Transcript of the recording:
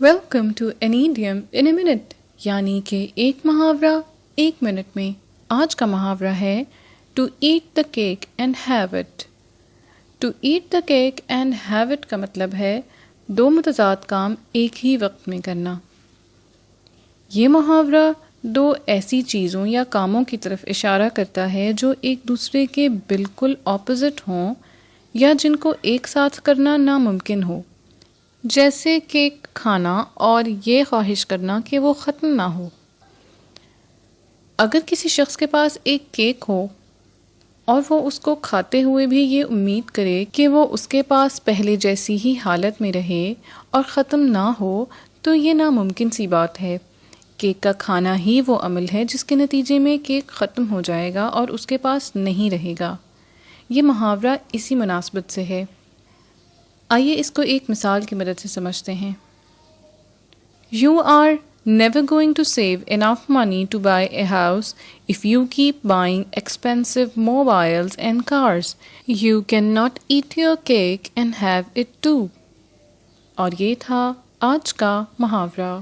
Welcome to an idiom in a minute, یعنی کہ ایک محاورہ ایک منٹ میں۔ آج کا محاورہ ہے to eat the cake and have it. To eat the cake and have it کا مطلب ہے دو متضاد کام ایک ہی وقت میں کرنا۔ یہ محاورہ دو ایسی چیزوں یا کاموں کی طرف اشارہ کرتا ہے جو ایک دوسرے کے بالکل اپوزٹ ہوں یا جن کو ایک ساتھ کرنا ناممکن ہو، جیسے کیک کھانا اور یہ خواہش کرنا کہ وہ ختم نہ ہو۔ اگر کسی شخص کے پاس ایک کیک ہو اور وہ اس کو کھاتے ہوئے بھی یہ امید کرے کہ وہ اس کے پاس پہلے جیسی ہی حالت میں رہے اور ختم نہ ہو، تو یہ ناممکن سی بات ہے۔ کیک کا کھانا ہی وہ عمل ہے جس کے نتیجے میں کیک ختم ہو جائے گا اور اس کے پاس نہیں رہے گا۔ یہ محاورہ اسی مناسبت سے ہے۔ آئیے اس کو ایک مثال کی مدد سے سمجھتے ہیں۔ You are never going to save enough money to buy a house if you keep buying expensive mobiles and cars. You cannot eat your cake and have it too. اور یہ تھا آج کا محاورہ۔